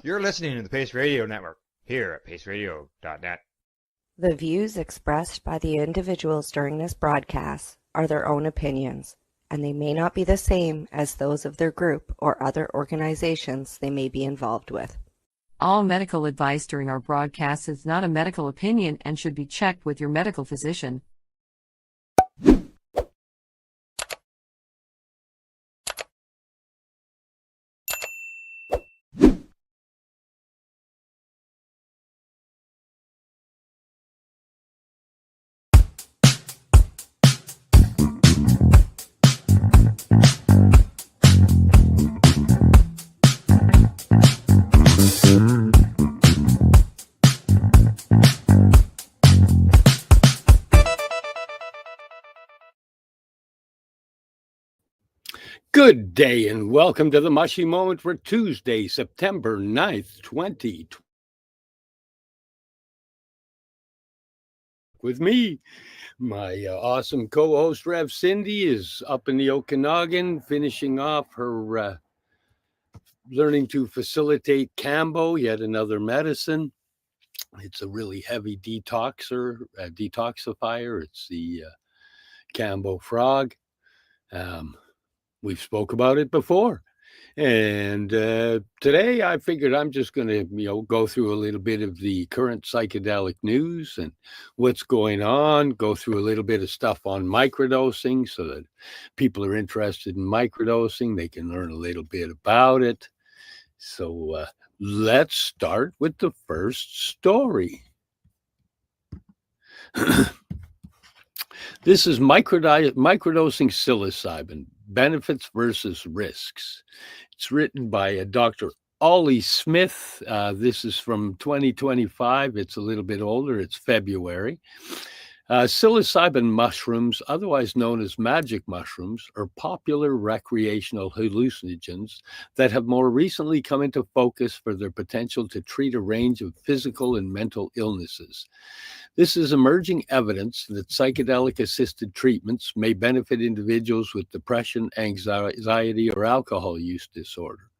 You're listening to the Pace Radio Network here at paceradio.net. The views expressed by the individuals during this broadcast are their own opinions, and they may not be the same as those of their group or other organizations they may be involved with. All medical advice during our broadcast is not a medical opinion and should be checked with your medical physician. Good day and welcome to the Mushie Moment for Tuesday, September 9th, 2020. With me, my awesome co-host Rev Cindy is up in the Okanagan, finishing off her learning to facilitate Kambo, yet another medicine. It's a really heavy detoxifier. It's the Kambo frog. We've spoke about it before. And today I figured I'm just going to, go through a little bit of the current psychedelic news and what's going on, go through a little bit of stuff on microdosing so that people are interested in microdosing. They can learn a little bit about it. So let's start with the first story. This is microdosing psilocybin. Benefits versus risks. It's written by Dr. Ollie Smith. This is from 2025. It's a little bit older. It's February. Psilocybin mushrooms, otherwise known as magic mushrooms, are popular recreational hallucinogens that have more recently come into focus for their potential to treat a range of physical and mental illnesses. This is emerging evidence that psychedelic-assisted treatments may benefit individuals with depression, anxiety, or alcohol use disorder.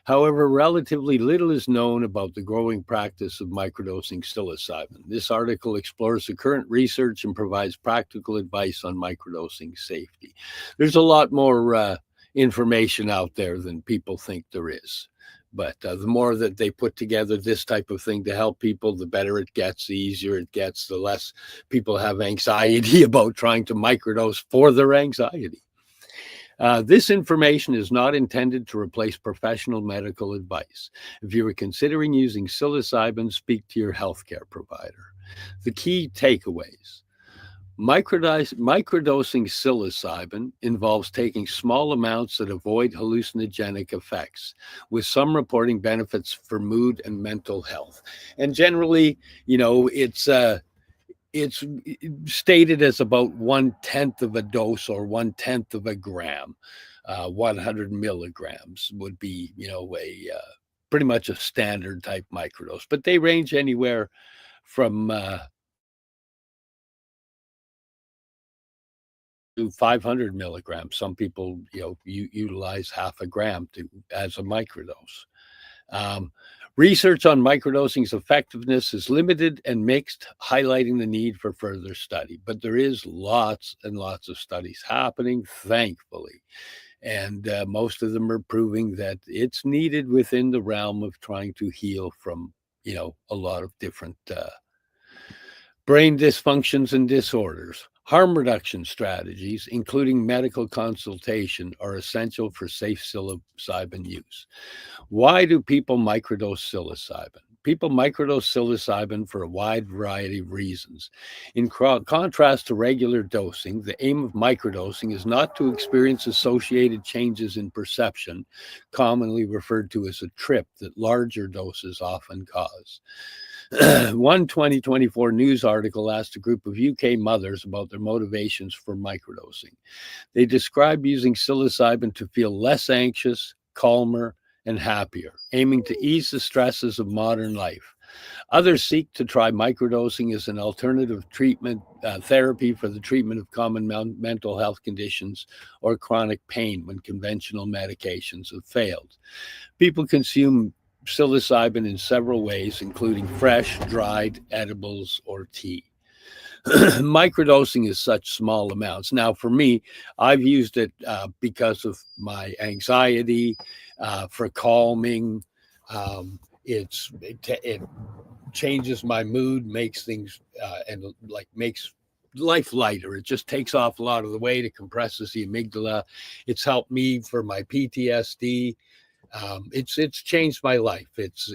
However, relatively little is known about the growing practice of microdosing psilocybin. This article explores the current research and provides practical advice on microdosing safety. There's a lot more information out there than people think there is. But the more that they put together this type of thing to help people, the better it gets, the easier it gets, the less people have anxiety about trying to microdose for their anxiety. This information is not intended to replace professional medical advice. If you are considering using psilocybin, speak to your healthcare provider. The key takeaways. Microdosing psilocybin involves taking small amounts that avoid hallucinogenic effects, with some reporting benefits for mood and mental health. And generally, it's stated as about 1/10 of a dose or 1/10 of a gram. 100 milligrams would be, a pretty much a standard type microdose, but they range anywhere from to 500 milligrams. Some people, utilize half a gram as a microdose. Research on microdosing's effectiveness is limited and mixed, highlighting the need for further study. But there is lots and lots of studies happening, thankfully. And most of them are proving that it's needed within the realm of trying to heal from, a lot of different brain dysfunctions and disorders. Harm reduction strategies, including medical consultation, are essential for safe psilocybin use. Why do people microdose psilocybin? People microdose psilocybin for a wide variety of reasons. In contrast to regular dosing, the aim of microdosing is not to experience associated changes in perception, commonly referred to as a trip, that larger doses often cause. One 2024 news article asked a group of UK mothers about their motivations for microdosing. They described using psilocybin to feel less anxious, calmer, and happier, aiming to ease the stresses of modern life. Others seek to try microdosing as an alternative treatment therapy for the treatment of common mental health conditions or chronic pain when conventional medications have failed. People consume psilocybin in several ways, including fresh, dried, edibles, or tea. Microdosing is such small amounts. Now, for me, I've used it because of my anxiety, for calming. It changes my mood, makes things makes life lighter. It just takes off a lot of the weight. It compresses the amygdala. It's helped me for my PTSD. It's changed my life. It's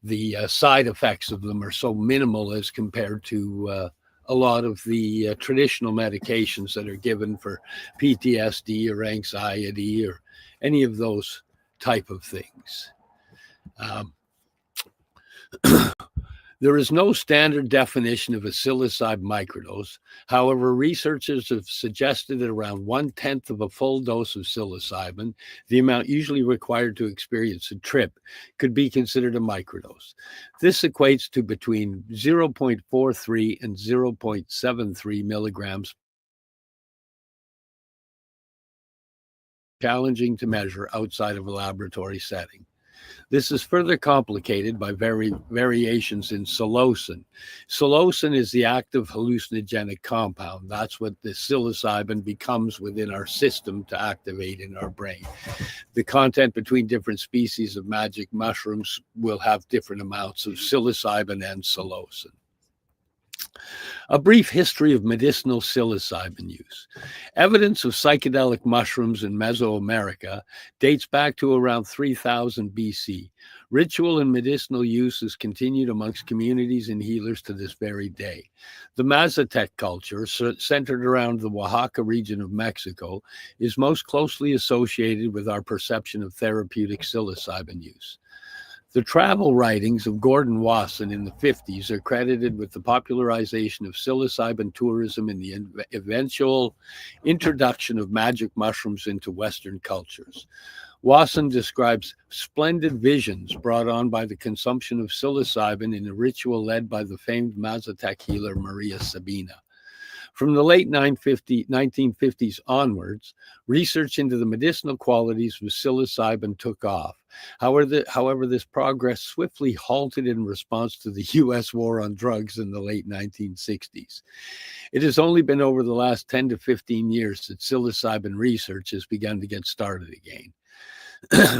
the side effects of them are so minimal as compared to a lot of the traditional medications that are given for PTSD or anxiety or any of those type of things. There is no standard definition of a psilocybin microdose. However, researchers have suggested that around 1/10 of a full dose of psilocybin, the amount usually required to experience a trip, could be considered a microdose. This equates to between 0.43 and 0.73 milligrams. Challenging to measure outside of a laboratory setting. This is further complicated by variations in psilocin. Psilocin is the active hallucinogenic compound. That's what the psilocybin becomes within our system to activate in our brain. The content between different species of magic mushrooms will have different amounts of psilocybin and psilocin. A brief history of medicinal psilocybin use. Evidence of psychedelic mushrooms in Mesoamerica dates back to around 3000 BC. Ritual and medicinal use is continued amongst communities and healers to this very day. The Mazatec culture, centered around the Oaxaca region of Mexico, is most closely associated with our perception of therapeutic psilocybin use. The travel writings of Gordon Wasson in the 50s are credited with the popularization of psilocybin tourism and the eventual introduction of magic mushrooms into Western cultures. Wasson describes splendid visions brought on by the consumption of psilocybin in a ritual led by the famed Mazatec healer Maria Sabina. From the late 1950s onwards, research into the medicinal qualities of psilocybin took off. However, this progress swiftly halted in response to the U.S. war on drugs in the late 1960s. It has only been over the last 10 to 15 years that psilocybin research has begun to get started again.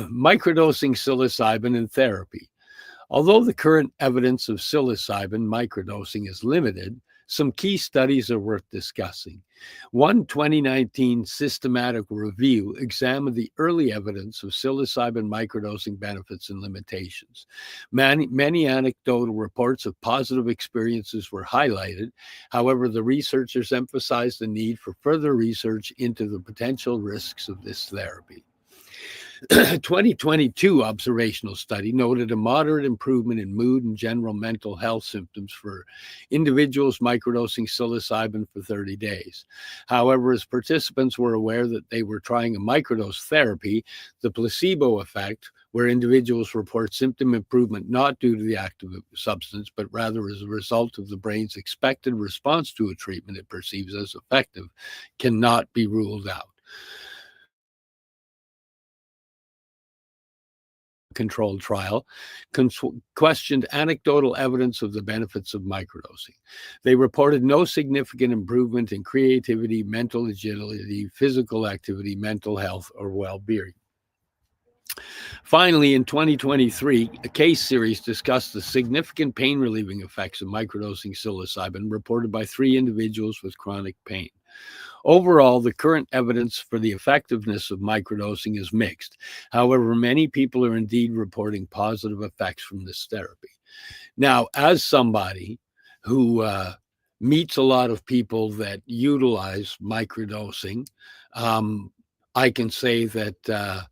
Microdosing psilocybin in therapy. Although the current evidence of psilocybin microdosing is limited, some key studies are worth discussing. One 2019 systematic review examined the early evidence of psilocybin microdosing benefits and limitations. Many anecdotal reports of positive experiences were highlighted. However, the researchers emphasized the need for further research into the potential risks of this therapy. 2022 observational study noted a moderate improvement in mood and general mental health symptoms for individuals microdosing psilocybin for 30 days. However, as participants were aware that they were trying a microdose therapy, the placebo effect, where individuals report symptom improvement not due to the active substance, but rather as a result of the brain's expected response to a treatment it perceives as effective, cannot be ruled out. Controlled trial questioned anecdotal evidence of the benefits of microdosing. They reported no significant improvement in creativity, mental agility, physical activity, mental health, or well-being. Finally, in 2023, a case series discussed the significant pain-relieving effects of microdosing psilocybin reported by 3 individuals with chronic pain. Overall, the current evidence for the effectiveness of microdosing is mixed. However, many people are indeed reporting positive effects from this therapy. Now, as somebody who meets a lot of people that utilize microdosing, I can say that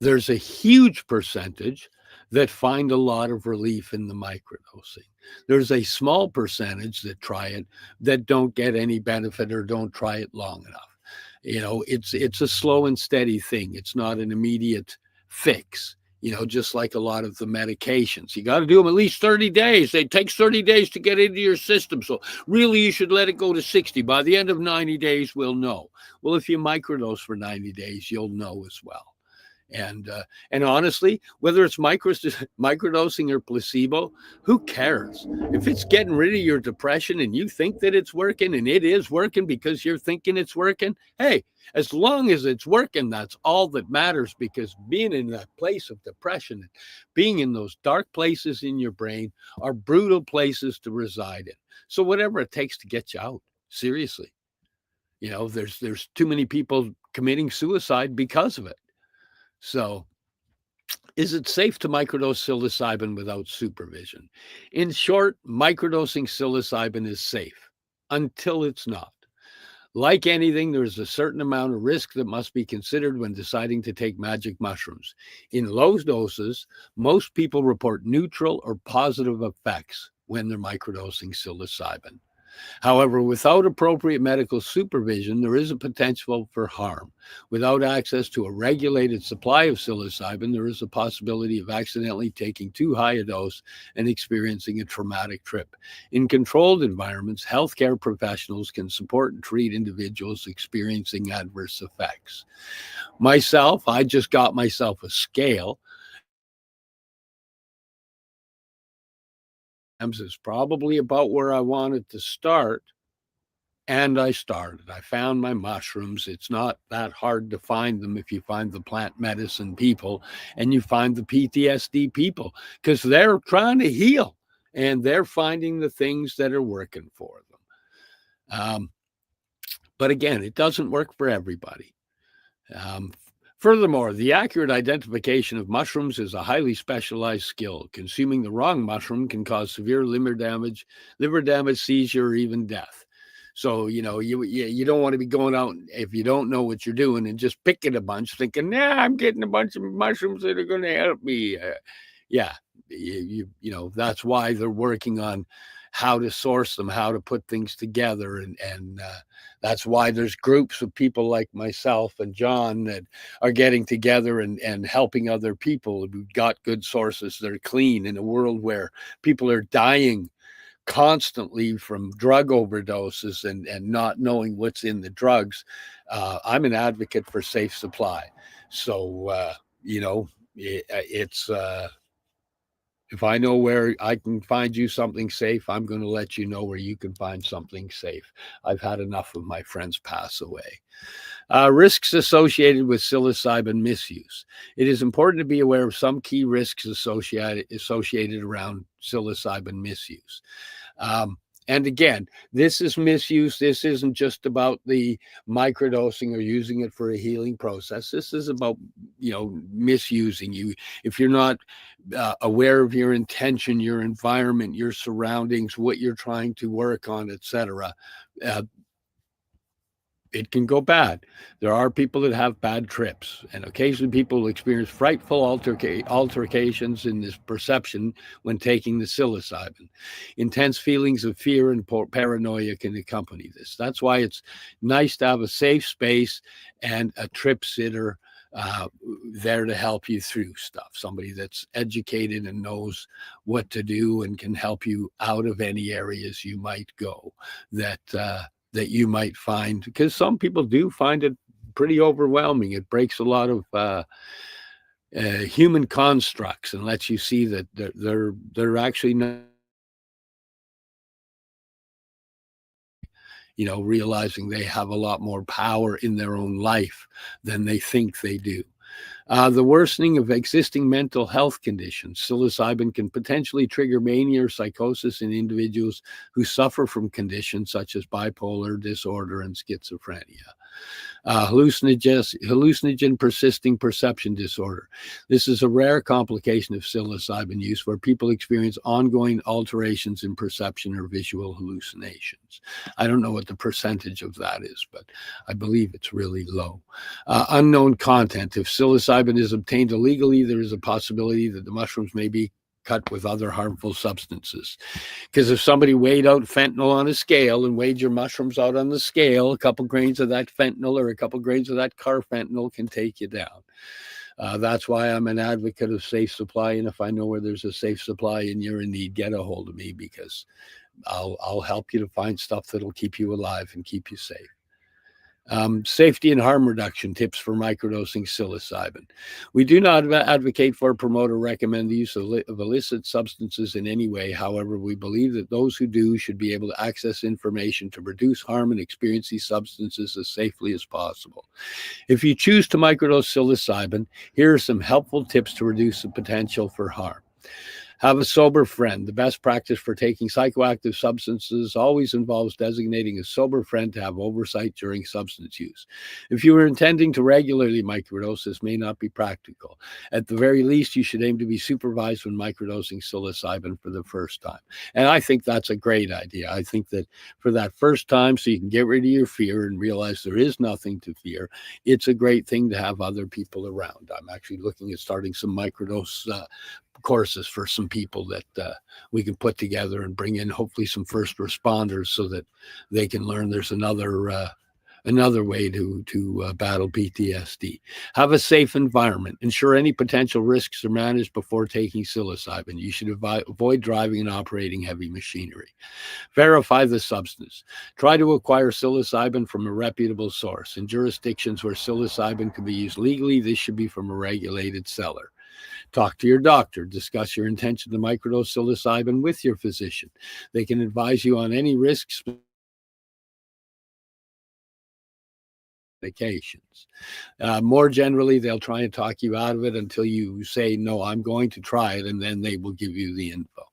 there's a huge percentage that find a lot of relief in the microdosing. There's a small percentage that try it that don't get any benefit or don't try it long enough. You know, it's a slow and steady thing. It's not an immediate fix, you know, just like a lot of the medications. You got to do them at least 30 days. It takes 30 days to get into your system. So really you should let it go to 60. By the end of 90 days, we'll know. Well, if you microdose for 90 days, you'll know as well. And honestly, whether it's microdosing or placebo, who cares? If it's getting rid of your depression and you think that it's working, and it is working because you're thinking it's working, hey, as long as it's working, that's all that matters, because being in that place of depression, being in those dark places in your brain are brutal places to reside in. So whatever it takes to get you out, seriously. There's too many people committing suicide because of it. So, is it safe to microdose psilocybin without supervision? In short, microdosing psilocybin is safe until it's not. Like anything, there is a certain amount of risk that must be considered when deciding to take magic mushrooms. In low doses, most people report neutral or positive effects when they're microdosing psilocybin. However, without appropriate medical supervision, there is a potential for harm. Without access to a regulated supply of psilocybin, there is a possibility of accidentally taking too high a dose and experiencing a traumatic trip. In controlled environments, healthcare professionals can support and treat individuals experiencing adverse effects. Myself, I just got myself a scale. Is probably about where I wanted to start. And I started. I found my mushrooms. It's not that hard to find them if you find the plant medicine people and you find the PTSD people, because they're trying to heal and they're finding the things that are working for them. But again, it doesn't work for everybody. Furthermore, the accurate identification of mushrooms is a highly specialized skill. Consuming the wrong mushroom can cause severe liver damage, seizure, or even death. So, you don't want to be going out if you don't know what you're doing and just picking a bunch thinking, I'm getting a bunch of mushrooms that are going to help me. That's why they're working on how to source them, how to put things together. And that's why there's groups of people like myself and John that are getting together and helping other people who've got good sources that are clean in a world where people are dying constantly from drug overdoses and not knowing what's in the drugs. I'm an advocate for safe supply. So, it's if I know where I can find you something safe, I'm going to let you know where you can find something safe. I've had enough of my friends pass away. Risks associated with psilocybin misuse. It is important to be aware of some key risks associated around psilocybin misuse. And again, this is misuse. This isn't just about the microdosing or using it for a healing process. This is about, misusing you. If you're not aware of your intention, your environment, your surroundings, what you're trying to work on, etc., it can go bad. There are people that have bad trips, and occasionally people will experience frightful altercations in this perception when taking the psilocybin. Intense feelings of fear and paranoia can accompany this. That's why it's nice to have a safe space and a trip sitter there to help you through stuff. Somebody that's educated and knows what to do and can help you out of any areas you might go that you might find, because some people do find it pretty overwhelming. It breaks a lot of human constructs and lets you see that they're actually not, realizing they have a lot more power in their own life than they think they do. The worsening of existing mental health conditions. Psilocybin can potentially trigger mania or psychosis in individuals who suffer from conditions such as bipolar disorder and schizophrenia. Hallucinogen persisting perception disorder. This is a rare complication of psilocybin use where people experience ongoing alterations in perception or visual hallucinations. I don't know what the percentage of that is, but I believe it's really low. Unknown content. If psilocybin is obtained illegally, there is a possibility that the mushrooms may be cut with other harmful substances. Because if somebody weighed out fentanyl on a scale and weighed your mushrooms out on the scale, a couple grains of that fentanyl or a couple grains of that carfentanil can take you down. That's why I'm an advocate of safe supply. And if I know where there's a safe supply and you're in need, get a hold of me, because I'll help you to find stuff that'll keep you alive and keep you safe. Safety and harm reduction tips for microdosing psilocybin. We do not advocate for, promote, or recommend the use of illicit substances in any way. However, we believe that those who do should be able to access information to reduce harm and experience these substances as safely as possible. If you choose to microdose psilocybin, here are some helpful tips to reduce the potential for harm. Have a sober friend. The best practice for taking psychoactive substances always involves designating a sober friend to have oversight during substance use. If you are intending to regularly microdose, this may not be practical. At the very least, you should aim to be supervised when microdosing psilocybin for the first time. And I think that's a great idea. I think that for that first time, so you can get rid of your fear and realize there is nothing to fear, it's a great thing to have other people around. I'm actually looking at starting some microdose courses for some people that we can put together and bring in hopefully some first responders so that they can learn there's another way to battle PTSD. Have a safe environment. Ensure any potential risks are managed before taking psilocybin. You should avoid driving and operating heavy machinery. Verify the substance. Try to acquire psilocybin from a reputable source. In jurisdictions where psilocybin can be used legally, this should be from a regulated seller. Talk to your doctor. Discuss your intention to microdose psilocybin with your physician. They can advise you on any risks, medications. More generally, they'll try and talk you out of it until you say, no, I'm going to try it, and then they will give you the info.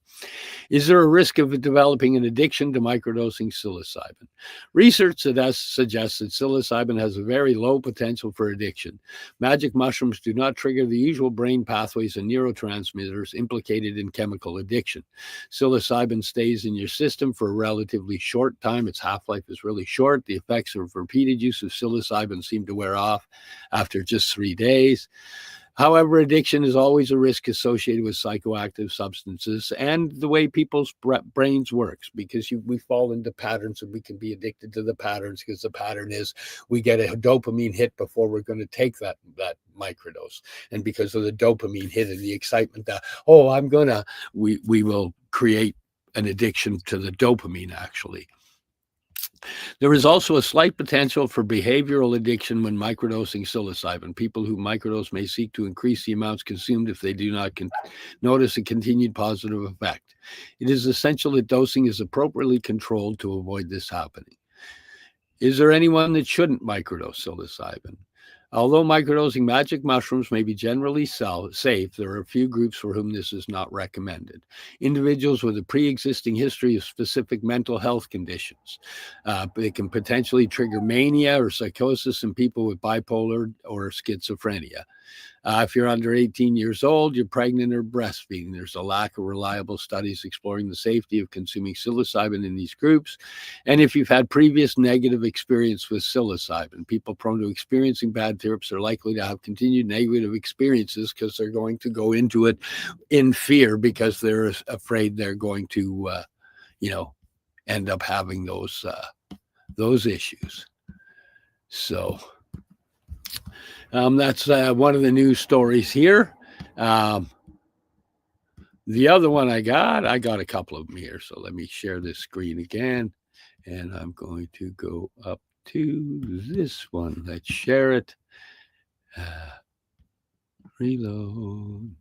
Is there a risk of developing an addiction to microdosing psilocybin? Research suggests that psilocybin has a very low potential for addiction. Magic mushrooms do not trigger the usual brain pathways and neurotransmitters implicated in chemical addiction. Psilocybin stays in your system for a relatively short time. Its half-life is really short. The effects of repeated use of psilocybin seem to wear off after just 3 days. However, addiction is always a risk associated with psychoactive substances and the way people's brains works, because we fall into patterns and we can be addicted to the patterns because the pattern is we get a dopamine hit before we're going to take that microdose. And because of the dopamine hit and the excitement that, we will create an addiction to the dopamine actually. There is also a slight potential for behavioral addiction when microdosing psilocybin. People who microdose may seek to increase the amounts consumed if they do not notice a continued positive effect. It is essential that dosing is appropriately controlled to avoid this happening. Is there anyone that shouldn't microdose psilocybin? Although microdosing magic mushrooms may be generally safe, there are a few groups for whom this is not recommended. Individuals with a pre-existing history of specific mental health conditions. It can potentially trigger mania or psychosis in people with bipolar or schizophrenia. If you're under 18 years old, you're pregnant or breastfeeding, there's a lack of reliable studies exploring the safety of consuming psilocybin in these groups. And if you've had previous negative experience with psilocybin, people prone to experiencing bad trips are likely to have continued negative experiences because they're going to go into it in fear because they're afraid they're going to, end up having those issues. So that's one of the news stories here. The other one I got a couple of them here. So let me share this screen again. And I'm going to go up to this one. Let's share it. Reload.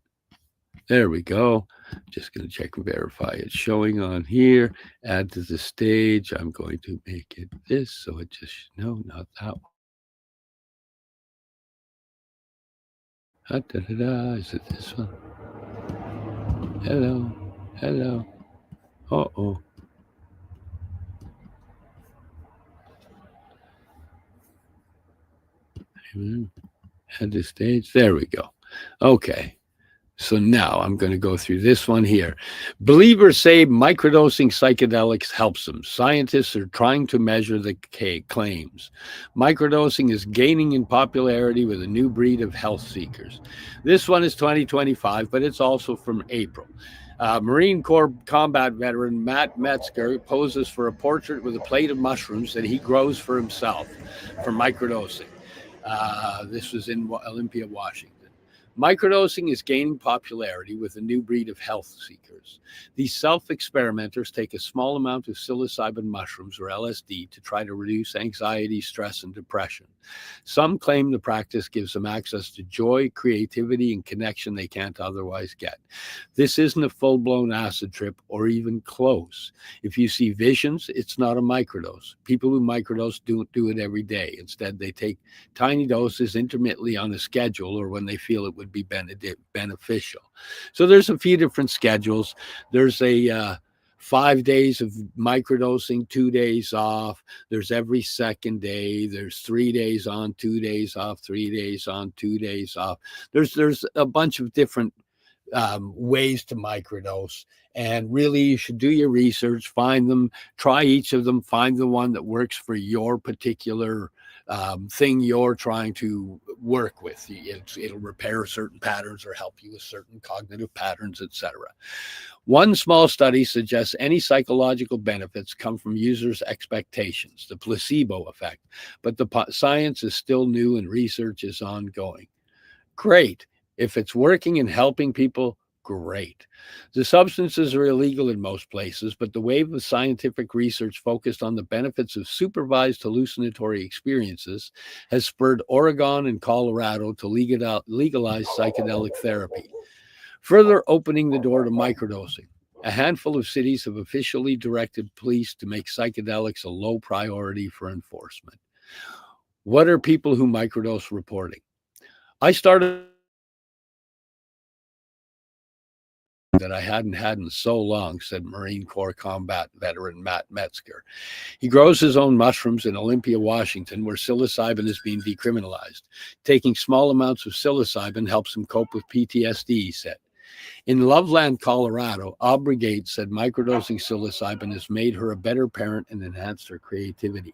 There we go. Just going to check and verify it's showing on here. Add to the stage. I'm going to make it this. So it just, no, not that one. Is it this one? Hello. Uh-oh. Add the stage. There we go. Okay. So now I'm going to go through this one here. Believers say microdosing psychedelics helps them. Scientists are trying to measure the claims. Microdosing is gaining in popularity with a new breed of health seekers. This one is 2025, but it's also from April. Marine Corps combat veteran Matt Metzger poses for a portrait with a plate of mushrooms that he grows for himself for microdosing. This was in Olympia, Washington. Microdosing is gaining popularity with a new breed of health seekers. These self-experimenters take a small amount of psilocybin mushrooms or LSD to try to reduce anxiety, stress, and depression. Some claim the practice gives them access to joy, creativity, and connection they can't otherwise get. This isn't a full-blown acid trip or even close. If you see visions, it's not a microdose. People who microdose don't do it every day. Instead, they take tiny doses intermittently on a schedule or when they feel it would be beneficial. So there's a few different schedules. There's a 5 days of microdosing, 2 days off. There's every second day. There's 3 days on, 2 days off, 3 days on, 2 days off. There's a bunch of different ways to microdose, and really you should do your research, find them, try each of them, find the one that works for your particular thing you're trying to work with. It'll repair certain patterns or help you with certain cognitive patterns, etc. One small study suggests any psychological benefits come from users' expectations, the placebo effect, but the science is still new and research is ongoing. Great. If it's working and helping people, great. The substances are illegal in most places, but the wave of scientific research focused on the benefits of supervised hallucinatory experiences has spurred Oregon and Colorado to legalize psychedelic therapy, further opening the door to microdosing. A handful of cities have officially directed police to make psychedelics a low priority for enforcement. What are people who microdose reporting? I started that I hadn't had in so long, said Marine Corps combat veteran Matt Metzger. He grows his own mushrooms in Olympia, Washington, where psilocybin is being decriminalized. Taking small amounts of psilocybin helps him cope with PTSD, he said. In Loveland, Colorado, Aubrey Gates said microdosing psilocybin has made her a better parent and enhanced her creativity.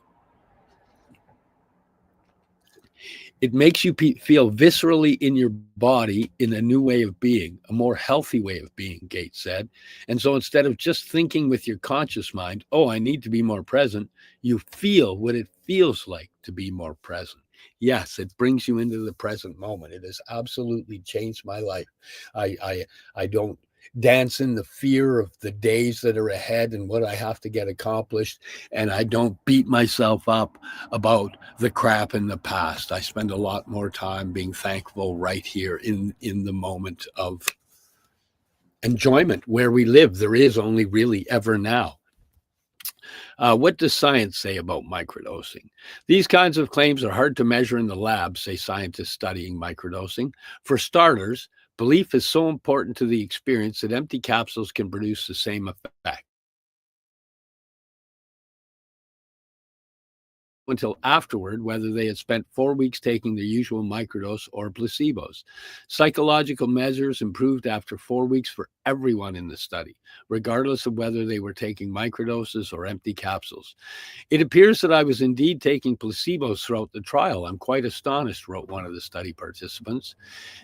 It makes you feel viscerally in your body in a new way of being, a more healthy way of being, Gates said. And so instead of just thinking with your conscious mind, oh, I need to be more present, you feel what it feels like to be more present. Yes, it brings you into the present moment. It has absolutely changed my life. I don't dance in the fear of the days that are ahead and what I have to get accomplished. And I don't beat myself up about the crap in the past. I spend a lot more time being thankful right here in the moment of enjoyment where we live. There is only really ever now. What does science say about microdosing? These kinds of claims are hard to measure in the lab, say scientists studying microdosing. For starters, belief is so important to the experience that empty capsules can produce the same effect. Until afterward, whether they had spent 4 weeks taking their usual microdose or placebos. Psychological measures improved after 4 weeks for everyone in the study, regardless of whether they were taking microdoses or empty capsules. It appears that I was indeed taking placebos throughout the trial. I'm quite astonished, wrote one of the study participants.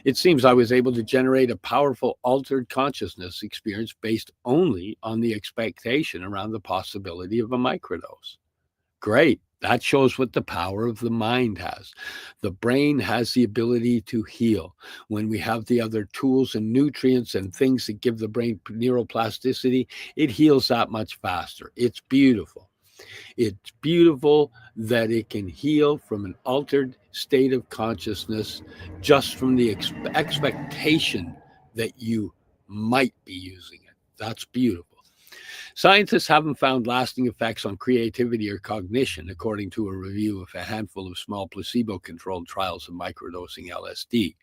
It seems I was able to generate a powerful altered consciousness experience based only on the expectation around the possibility of a microdose. Great. That shows what the power of the mind has. The brain has the ability to heal. When we have the other tools and nutrients and things that give the brain neuroplasticity, it heals that much faster. It's beautiful. It's beautiful that it can heal from an altered state of consciousness just from the expectation that you might be using it. That's beautiful. Scientists haven't found lasting effects on creativity or cognition, according to a review of a handful of small placebo-controlled trials of microdosing LSD.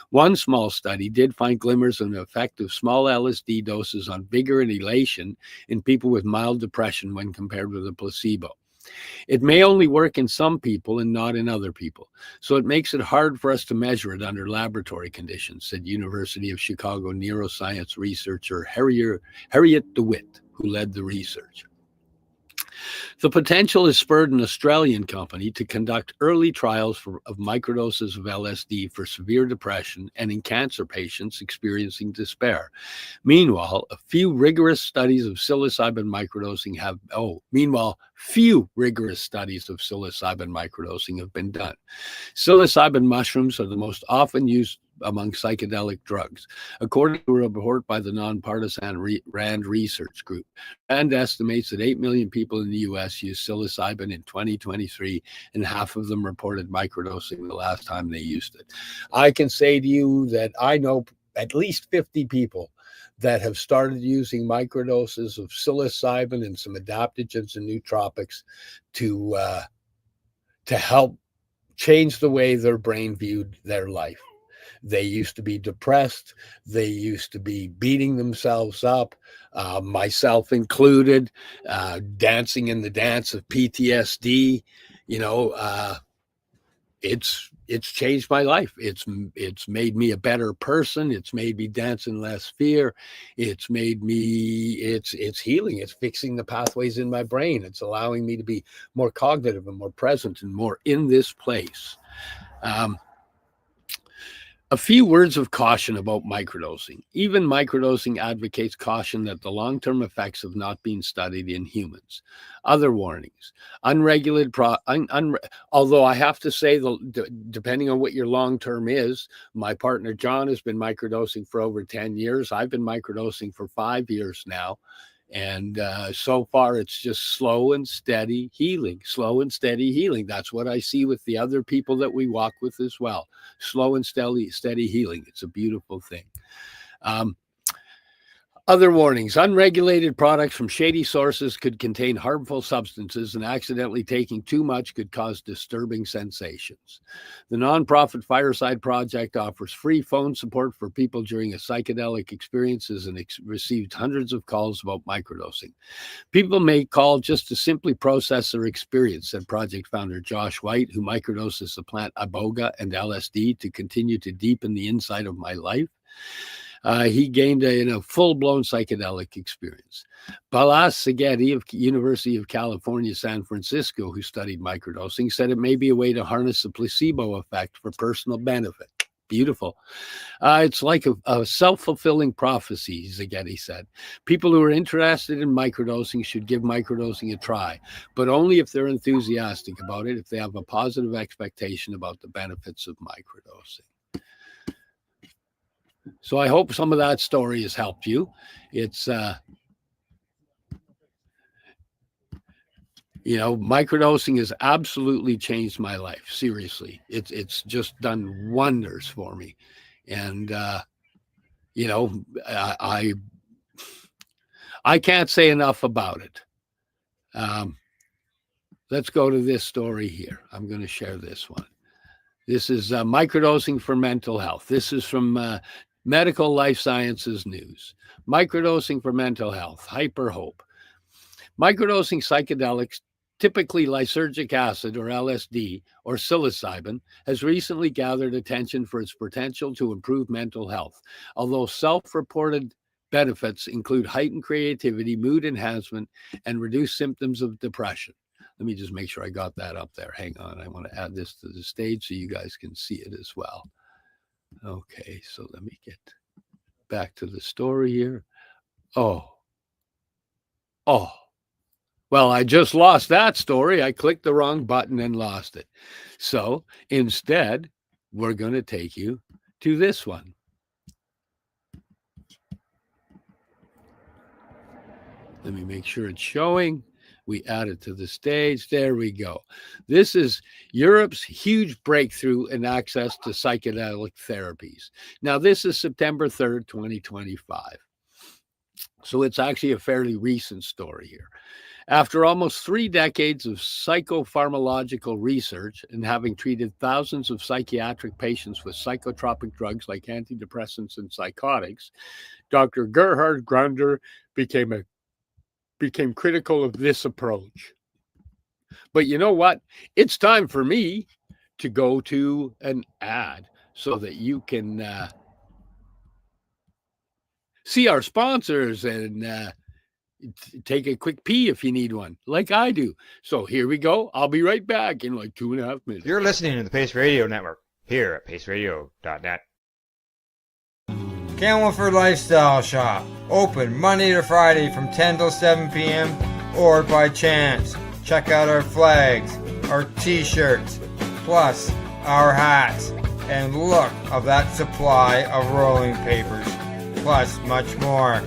One small study did find glimmers of an effect of small LSD doses on vigor and elation in people with mild depression when compared with a placebo. It may only work in some people and not in other people, so it makes it hard for us to measure it under laboratory conditions, said University of Chicago neuroscience researcher Harriet DeWitt, who led the research. The potential has spurred an Australian company to conduct early trials of microdoses of LSD for severe depression and in cancer patients experiencing despair. Meanwhile, few rigorous studies of psilocybin microdosing have been done. Psilocybin mushrooms are the most often used among psychedelic drugs, according to a report by the nonpartisan RAND Research Group. RAND estimates that 8 million people in the U.S. used psilocybin in 2023, and half of them reported microdosing the last time they used it. I can say to you that I know at least 50 people that have started using microdoses of psilocybin and some adaptogens and nootropics to help change the way their brain viewed their life. They used to be depressed. They used to be beating themselves up, myself included, dancing in the dance of PTSD. It's changed my life. It's made me a better person. It's made me dance in less fear. It's healing. It's fixing the pathways in my brain. It's allowing me to be more cognitive and more present and more in this place. A few words of caution about microdosing. Even microdosing advocates caution that the long-term effects have not been studied in humans. Other warnings. Unregulated, although I have to say, depending on what your long-term is, my partner John has been microdosing for over 10 years. I've been microdosing for 5 years now. And so far, it's just slow and steady healing, That's what I see with the other people that we walk with as well. Slow and steady healing. It's a beautiful thing. Other warnings. Unregulated products from shady sources could contain harmful substances, and accidentally taking too much could cause disturbing sensations. The nonprofit Fireside Project offers free phone support for people during a psychedelic experiences and received hundreds of calls about microdosing. People may call just to simply process their experience, said project founder Josh White, who microdoses the plant iboga and LSD to continue to deepen the inside of my life. He gained a full-blown psychedelic experience. Balas Segedi of University of California, San Francisco, who studied microdosing, said it may be a way to harness the placebo effect for personal benefit. Beautiful. It's like a self-fulfilling prophecy, Segedi said. People who are interested in microdosing should give microdosing a try, but only if they're enthusiastic about it, if they have a positive expectation about the benefits of microdosing. So I hope some of that story has helped you. It's, microdosing has absolutely changed my life. Seriously, it's just done wonders for me. And, I can't say enough about it. Let's go to this story here. I'm going to share this one. This is microdosing for mental health. This is from Medical Life Sciences News. Microdosing for mental health. Hyper hope. Microdosing psychedelics, typically lysergic acid or LSD or psilocybin, has recently gathered attention for its potential to improve mental health, although self-reported benefits include heightened creativity, mood enhancement, and reduced symptoms of depression. Let me just make sure I got that up there. Hang on. I want to add this to the stage so you guys can see it as well. Okay, so let me get back to the story here. Oh. Well, I just lost that story. I clicked the wrong button and lost it. So instead, we're going to take you to this one. Let me make sure it's showing. We add it to the stage. There we go. This is Europe's huge breakthrough in access to psychedelic therapies. Now, this is September 3rd, 2025. So it's actually a fairly recent story here. After almost 3 decades of psychopharmacological research and having treated thousands of psychiatric patients with psychotropic drugs like antidepressants and psychotics, Dr. Gerhard Grunder became critical of this approach. But you know what? It's time for me to go to an ad so that you can see our sponsors and take a quick pee if you need one, like I do. So here we go. I'll be right back in like 2.5 minutes. You're listening to the Pace Radio Network here at paceradio.net. Camelford Lifestyle Shop, open Monday to Friday from 10 till 7 p.m. or by chance. Check out our flags, our t-shirts, plus our hats, and look of that supply of rolling papers, plus much more.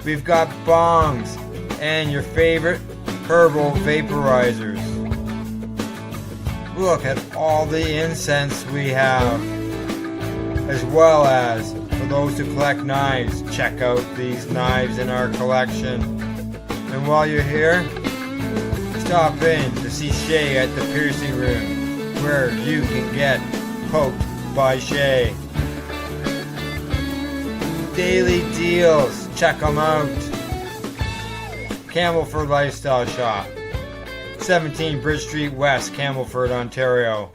We've got bongs and your favorite herbal vaporizers. Look at all the incense we have, as well as for those who collect knives, check out these knives in our collection. And while you're here, stop in to see Shay at the piercing room, where you can get poked by Shay. Daily deals, check them out. Campbellford Lifestyle Shop, 17 Bridge Street West, Campbellford, Ontario.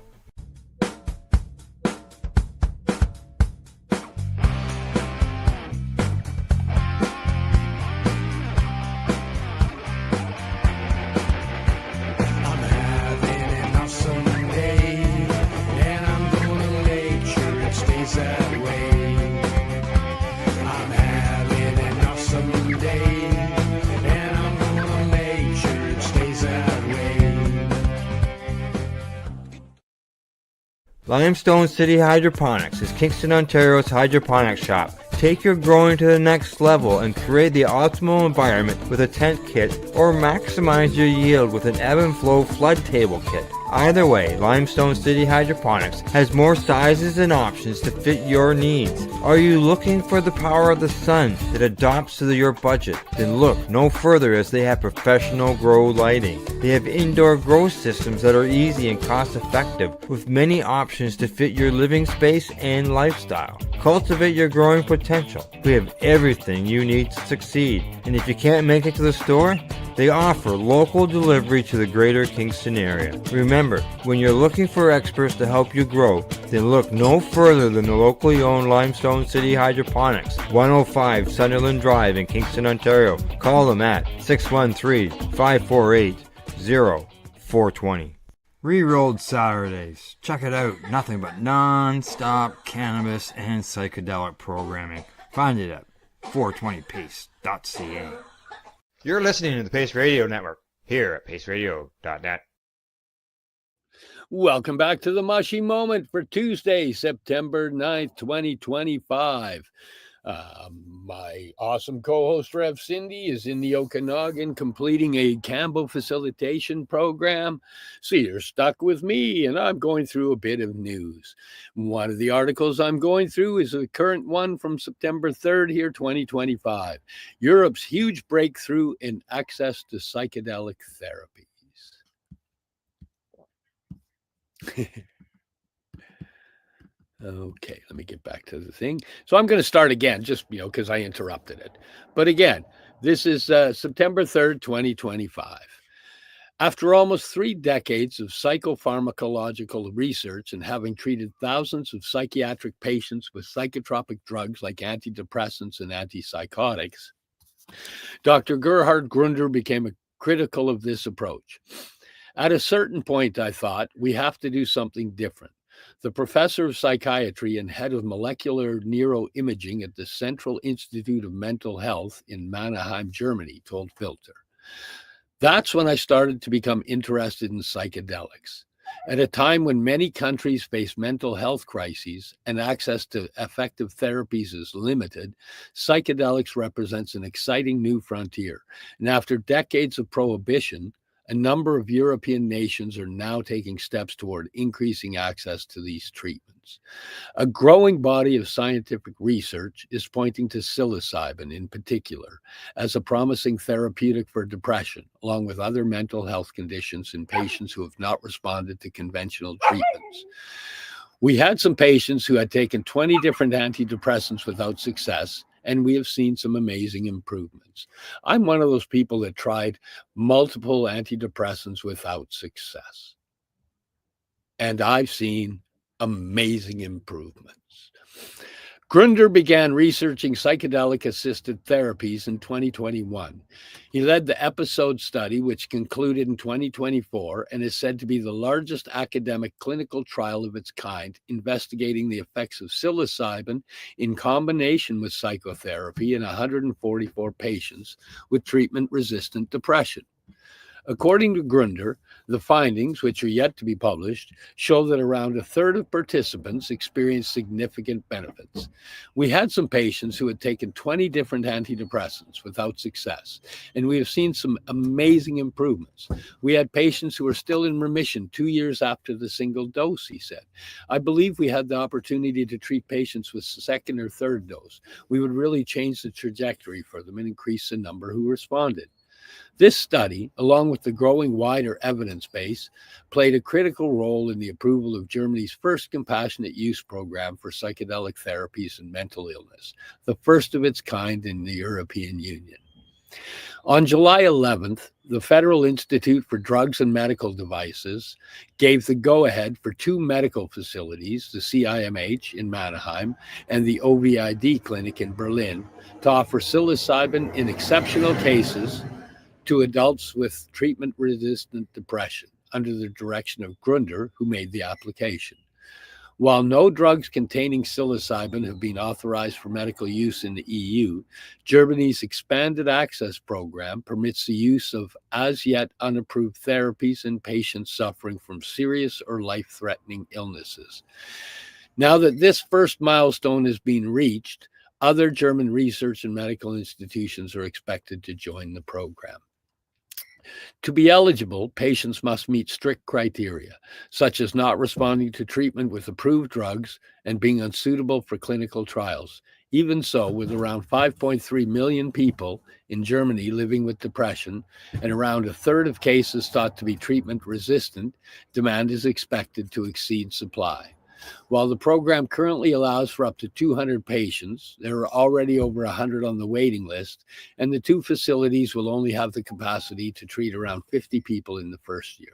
Limestone City Hydroponics is Kingston, Ontario's hydroponics shop. Take your growing to the next level and create the optimal environment with a tent kit, or maximize your yield with an ebb and flow flood table kit. Either way, Limestone City Hydroponics has more sizes and options to fit your needs. Are you looking for the power of the sun that adapts to your budget? Then look no further, as they have professional grow lighting. They have indoor grow systems that are easy and cost effective, with many options to fit your living space and lifestyle. Cultivate your growing potential. We have everything you need to succeed. And if you can't make it to the store, they offer local delivery to the greater Kingston area. Remember, when you're looking for experts to help you grow, then look no further than the locally owned Limestone City Hydroponics, 105 Sunderland Drive in Kingston, Ontario. Call them at 613-548-0420. Rerolled Saturdays. Check it out. Nothing but non-stop cannabis and psychedelic programming. Find it at 420pace.ca. You're listening to the Pace Radio Network here at paceradio.net. Welcome back to the Mushie Moment for Tuesday, September 9th, 2025. My awesome co-host, Rev Cindy, is in the Okanagan completing a Kambo facilitation program. So you're stuck with me, and I'm going through a bit of news. One of the articles I'm going through is a current one from September 3rd here, 2025. Europe's huge breakthrough in access to psychedelic therapies. Okay, let me get back to the thing. So I'm going to start again, just, because I interrupted it. But again, this is September 3rd, 2025. After almost 3 decades of psychopharmacological research and having treated thousands of psychiatric patients with psychotropic drugs like antidepressants and antipsychotics, Dr. Gerhard Grunder became critical of this approach. At a certain point, I thought, we have to do something different. The professor of psychiatry and head of molecular neuroimaging at the Central Institute of Mental Health in Mannheim, Germany, told Filter. That's when I started to become interested in psychedelics. At a time when many countries face mental health crises and access to effective therapies is limited, psychedelics represents an exciting new frontier. And after decades of prohibition, a number of European nations are now taking steps toward increasing access to these treatments. A growing body of scientific research is pointing to psilocybin in particular as a promising therapeutic for depression, along with other mental health conditions in patients who have not responded to conventional treatments. We had some patients who had taken 20 different antidepressants without success, and we have seen some amazing improvements. I'm one of those people that tried multiple antidepressants without success, and I've seen amazing improvements. Grunder began researching psychedelic-assisted therapies in 2021. He led the episode study, which concluded in 2024, and is said to be the largest academic clinical trial of its kind, investigating the effects of psilocybin in combination with psychotherapy in 144 patients with treatment-resistant depression. According to Grunder, the findings, which are yet to be published, show that around a third of participants experienced significant benefits. We had some patients who had taken 20 different antidepressants without success, and we have seen some amazing improvements. We had patients who are still in remission 2 years after the single dose, he said. I believe we had the opportunity to treat patients with second or third dose. We would really change the trajectory for them and increase the number who responded. This study, along with the growing wider evidence base, played a critical role in the approval of Germany's first compassionate use program for psychedelic therapies and mental illness, the first of its kind in the European Union. On July 11th, the Federal Institute for Drugs and Medical Devices gave the go-ahead for 2 medical facilities, the CIMH in Mannheim and the OVID clinic in Berlin, to offer psilocybin in exceptional cases to adults with treatment-resistant depression under the direction of Grunder, who made the application. While no drugs containing psilocybin have been authorized for medical use in the EU, Germany's expanded access program permits the use of as yet unapproved therapies in patients suffering from serious or life-threatening illnesses. Now that this first milestone has been reached, other German research and medical institutions are expected to join the program. To be eligible, patients must meet strict criteria, such as not responding to treatment with approved drugs and being unsuitable for clinical trials. Even so, with around 5.3 million people in Germany living with depression and around a third of cases thought to be treatment resistant, demand is expected to exceed supply. While the program currently allows for up to 200 patients, there are already over 100 on the waiting list, and the 2 facilities will only have the capacity to treat around 50 people in the first year.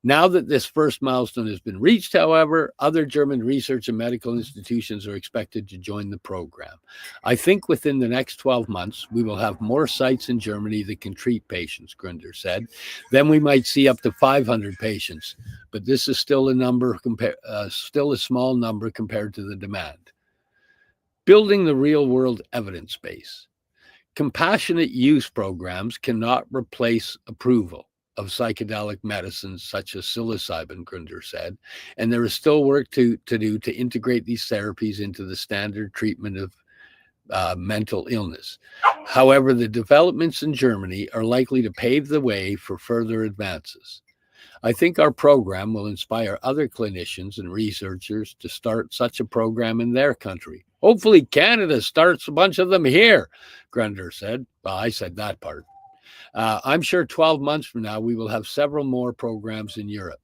Now that this first milestone has been reached, however, other German research and medical institutions are expected to join the program. I think within the next 12 months, we will have more sites in Germany that can treat patients, Grunder said. Then we might see up to 500 patients, but this is still a small number compared to the demand. Building the real-world evidence base. Compassionate use programs cannot replace approval of psychedelic medicines such as psilocybin, Grunder said, and there is still work to do to integrate these therapies into the standard treatment of mental illness. However, the developments in Germany are likely to pave the way for further advances. I think our program will inspire other clinicians and researchers to start such a program in their country. Hopefully Canada starts a bunch of them here, Grunder said. Well, I said that part. I'm sure 12 months from now, we will have several more programs in Europe.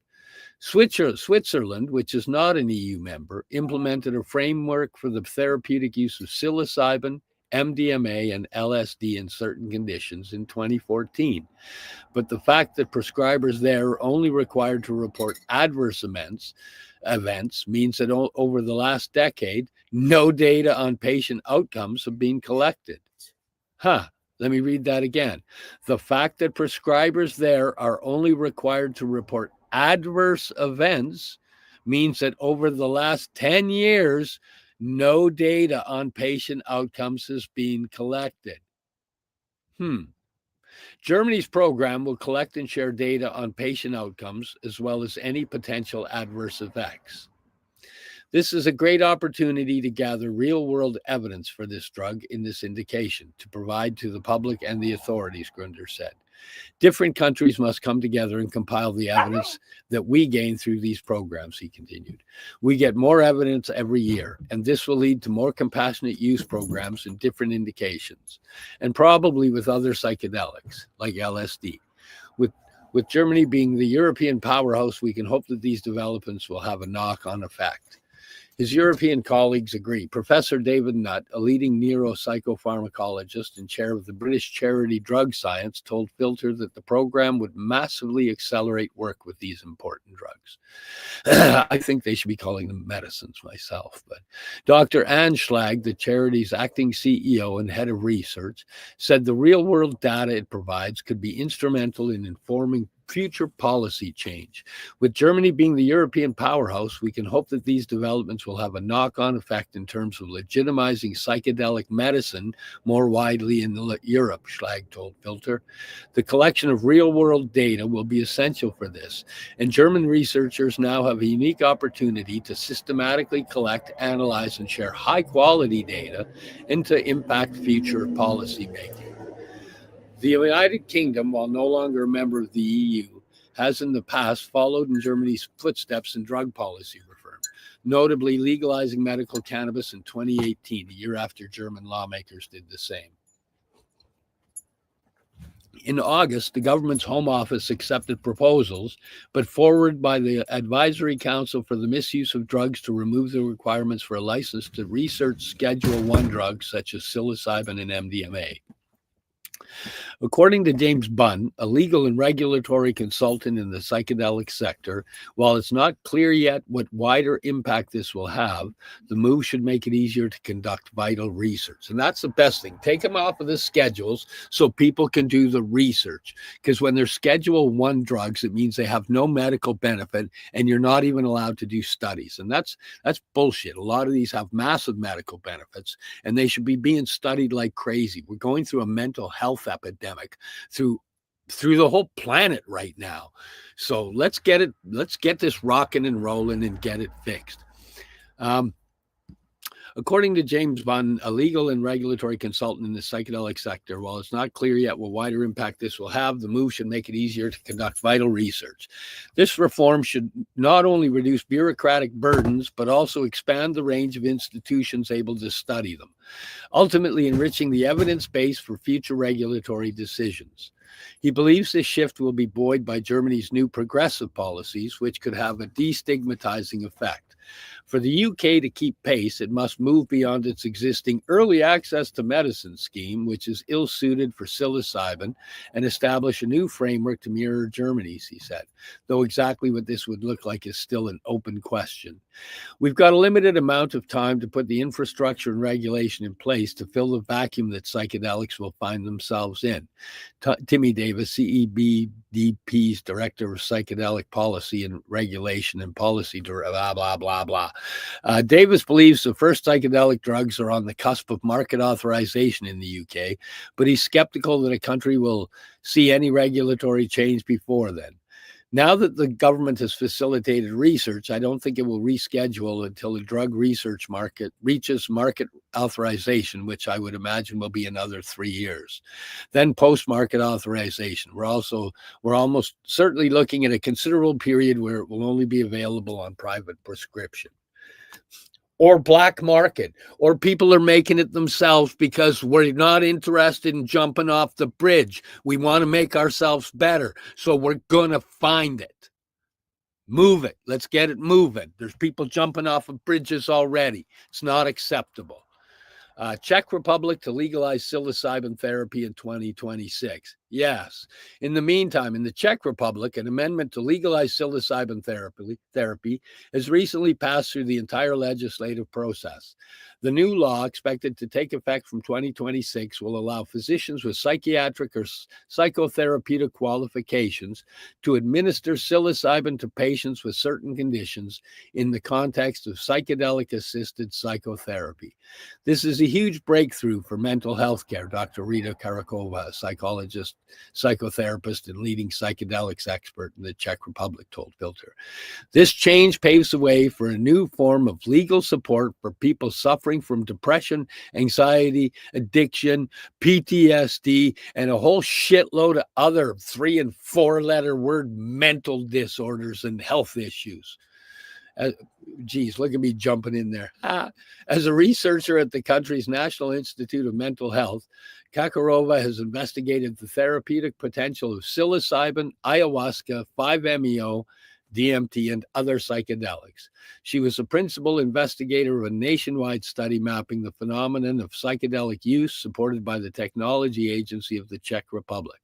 Switzerland, which is not an EU member, implemented a framework for the therapeutic use of psilocybin, MDMA, and LSD in certain conditions in 2014. But the fact that prescribers there are only required to report adverse events means that over the last decade, no data on patient outcomes have been collected. Let me read that again. The fact that prescribers there are only required to report adverse events means that over the last 10 years, no data on patient outcomes has been collected. Germany's program will collect and share data on patient outcomes as well as any potential adverse effects. This is a great opportunity to gather real-world evidence for this drug in this indication to provide to the public and the authorities, Grunder said. Different countries must come together and compile the evidence that we gain through these programs, he continued. We get more evidence every year, and this will lead to more compassionate use programs in different indications, and probably with other psychedelics, like LSD. With Germany being the European powerhouse, we can hope that these developments will have a knock-on effect. His European colleagues agree. Professor David Nutt, a leading neuropsychopharmacologist and chair of the British charity Drug Science, told Filter that the program would massively accelerate work with these important drugs. I think they should be calling them medicines myself. But Dr. Anne Schlag, the charity's acting CEO and head of research, said the real-world data it provides could be instrumental in informing future policy change. With Germany being the European powerhouse, we can hope that these developments will have a knock-on effect in terms of legitimizing psychedelic medicine more widely in Europe, Schlag told Filter. The collection of real-world data will be essential for this, and German researchers now have a unique opportunity to systematically collect, analyze, and share high-quality data and to impact future policy making. The United Kingdom, while no longer a member of the EU, has in the past followed in Germany's footsteps in drug policy reform, notably legalizing medical cannabis in 2018, a year after German lawmakers did the same. In August, the government's Home Office accepted proposals put forward by the Advisory Council for the Misuse of Drugs to remove the requirements for a license to research Schedule I drugs such as psilocybin and MDMA. According to James Bunn, a legal and regulatory consultant in the psychedelic sector, while it's not clear yet what wider impact this will have, the move should make it easier to conduct vital research. And that's the best thing. Take them off of the schedules so people can do the research. Because when they're Schedule I drugs, it means they have no medical benefit and you're not even allowed to do studies. And that's bullshit. A lot of these have massive medical benefits and they should be being studied like crazy. We're going through a mental health epidemic through the whole planet right now. So let's get this rocking and rolling and get it fixed. According to James Bunn, a legal and regulatory consultant in the psychedelic sector, while it's not clear yet what wider impact this will have, the move should make it easier to conduct vital research. This reform should not only reduce bureaucratic burdens, but also expand the range of institutions able to study them, ultimately enriching the evidence base for future regulatory decisions. He believes this shift will be buoyed by Germany's new progressive policies, which could have a destigmatizing effect. For the UK to keep pace, it must move beyond its existing early access to medicine scheme, which is ill-suited for psilocybin, and establish a new framework to mirror Germany's, he said, though exactly what this would look like is still an open question. We've got a limited amount of time to put the infrastructure and regulation in place to fill the vacuum that psychedelics will find themselves in. Timmy Davis, CEBDP's Director of Psychedelic Policy and Regulation and Policy, blah, blah, blah, blah. Davis believes the first psychedelic drugs are on the cusp of market authorization in the UK, but he's skeptical that a country will see any regulatory change before then. Now that the government has facilitated research, I don't think it will reschedule until the drug research market reaches market authorization, which I would imagine will be another 3 years. Then post-market authorization. We're almost certainly looking at a considerable period where it will only be available on private prescription. Or black market, or people are making it themselves because we're not interested in jumping off the bridge. We want to make ourselves better, so we're going to find it. Move it. Let's get it moving. There's people jumping off of bridges already. It's not acceptable. Czech Republic to legalize psilocybin therapy in 2026. Yes. In the meantime, in the Czech Republic, an amendment to legalize psilocybin therapy has recently passed through the entire legislative process. The new law, expected to take effect from 2026, will allow physicians with psychiatric or psychotherapeutic qualifications to administer psilocybin to patients with certain conditions in the context of psychedelic-assisted psychotherapy. This is a huge breakthrough for mental health care, Dr. Rita Karakova, a psychologist, psychotherapist, and leading psychedelics expert in the Czech Republic, told Filter. This change paves the way for a new form of legal support for people suffering from depression, anxiety, addiction, PTSD, and a whole shitload of other 3- and 4-letter word mental disorders and health issues. Geez, look at me jumping in there. As a researcher at the country's National Institute of Mental Health, Kakarova has investigated the therapeutic potential of psilocybin, ayahuasca, 5-MeO, DMT, and other psychedelics. She was a principal investigator of a nationwide study mapping the phenomenon of psychedelic use, supported by the Technology Agency of the Czech Republic.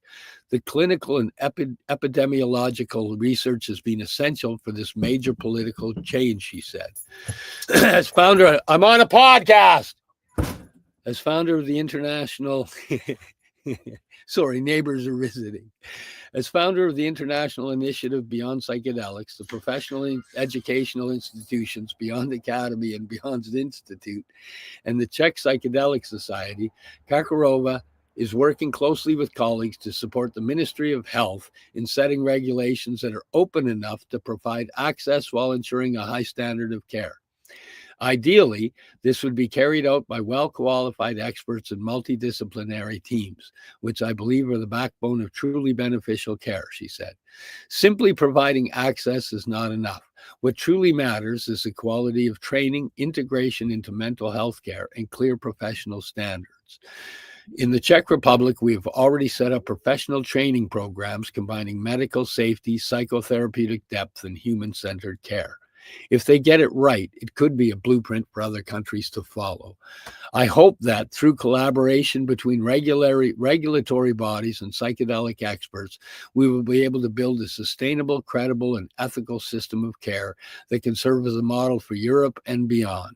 The clinical and epidemiological research has been essential for this major political change, she said. As founder, I'm on a podcast. As founder of the International Sorry, neighbors are visiting. As founder of the International Initiative Beyond Psychedelics, the professional educational institutions Beyond Academy and Beyond Institute, and the Czech Psychedelic Society, Kakarova is working closely with colleagues to support the Ministry of Health in setting regulations that are open enough to provide access while ensuring a high standard of care. Ideally, this would be carried out by well-qualified experts and multidisciplinary teams, which I believe are the backbone of truly beneficial care, she said. Simply providing access is not enough. What truly matters is the quality of training, integration into mental health care, and clear professional standards. In the Czech Republic, we have already set up professional training programs combining medical safety, psychotherapeutic depth, and human-centered care. If they get it right, it could be a blueprint for other countries to follow. I hope that through collaboration between regulatory bodies and psychedelic experts, we will be able to build a sustainable, credible, and ethical system of care that can serve as a model for Europe and beyond.